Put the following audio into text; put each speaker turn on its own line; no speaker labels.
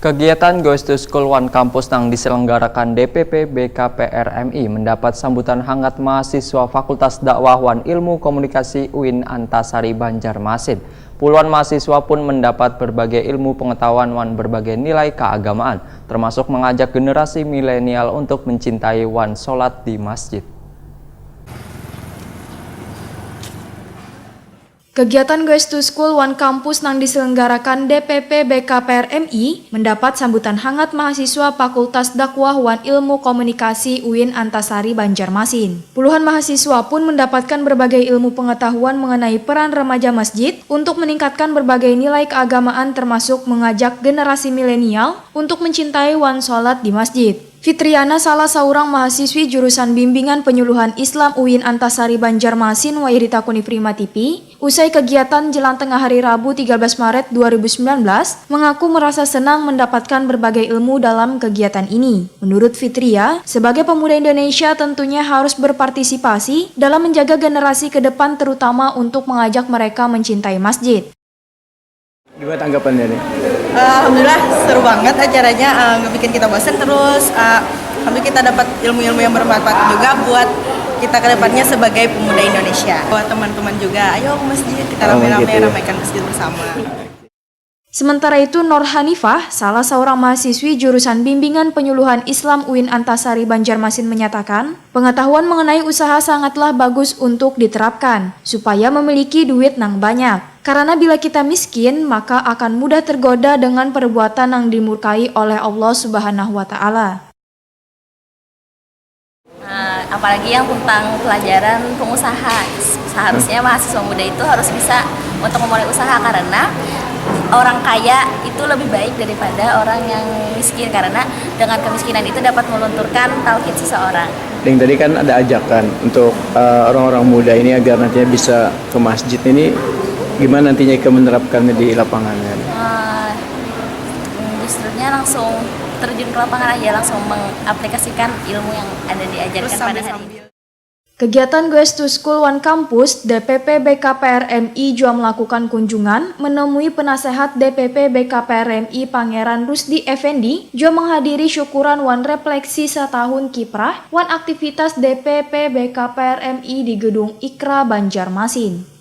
Kegiatan Goes to School One Campus yang diselenggarakan DPP BKPRMI mendapat sambutan hangat mahasiswa Fakultas Dakwah Wan Ilmu Komunikasi UIN Antasari Banjarmasin. Puluhan mahasiswa pun mendapat berbagai ilmu pengetahuan wan berbagai nilai keagamaan, termasuk mengajak generasi milenial untuk mencintai wan sholat di masjid.
Kegiatan Goes to School One Campus yang diselenggarakan DPP BKPRMI mendapat sambutan hangat mahasiswa Fakultas Dakwah Wan Ilmu Komunikasi UIN Antasari Banjarmasin. Puluhan mahasiswa pun mendapatkan berbagai ilmu pengetahuan mengenai peran remaja masjid untuk meningkatkan berbagai nilai keagamaan termasuk mengajak generasi milenial untuk mencintai wan sholat di masjid. Fitriana, salah seorang mahasiswi jurusan Bimbingan Penyuluhan Islam UIN Antasari Banjarmasin Wairitakuni Prima TV, usai kegiatan jelang tengah hari Rabu 13 Maret 2019, mengaku merasa senang mendapatkan berbagai ilmu dalam kegiatan ini. Menurut Fitria, sebagai pemuda Indonesia tentunya harus berpartisipasi dalam menjaga generasi ke depan terutama untuk mengajak mereka mencintai masjid.
Gimana tanggapannya nih?
Alhamdulillah seru banget acaranya, nggak bikin kita bosan terus. Alhamdulillah kita dapat ilmu-ilmu yang bermanfaat juga buat kita kedepannya sebagai pemuda Indonesia. Buat teman-teman juga, ayo ke masjid, kita rame-rame ramaikan masjid bersama.
Sementara itu, Nur Hanifah, salah seorang mahasiswi jurusan Bimbingan Penyuluhan Islam UIN Antasari Banjarmasin menyatakan, pengetahuan mengenai usaha sangatlah bagus untuk diterapkan, supaya memiliki duit nang banyak. Karena bila kita miskin, maka akan mudah tergoda dengan perbuatan yang dimurkai oleh Allah Subhanahu wa Ta'ala.
Apalagi yang tentang pelajaran pengusaha, seharusnya mahasiswa muda itu harus bisa untuk memulai usaha karena orang kaya itu lebih baik daripada orang yang miskin karena dengan kemiskinan itu dapat melunturkan tauhid seseorang.
Yang tadi kan ada ajakan untuk orang-orang muda ini agar nantinya bisa ke masjid ini, gimana nantinya menerapkannya di lapangannya?
Justrunya langsung terjun ke lapangan aja, langsung mengaplikasikan ilmu yang ada diajarkan pada hari ini.
Kegiatan Goes to School One Campus DPP BKPRMI juga melakukan kunjungan menemui penasehat DPP BKPRMI Pangeran Rusdi Effendi juga menghadiri syukuran wan refleksi setahun kiprah wan aktivitas DPP BKPRMI di Gedung Ikra Banjarmasin.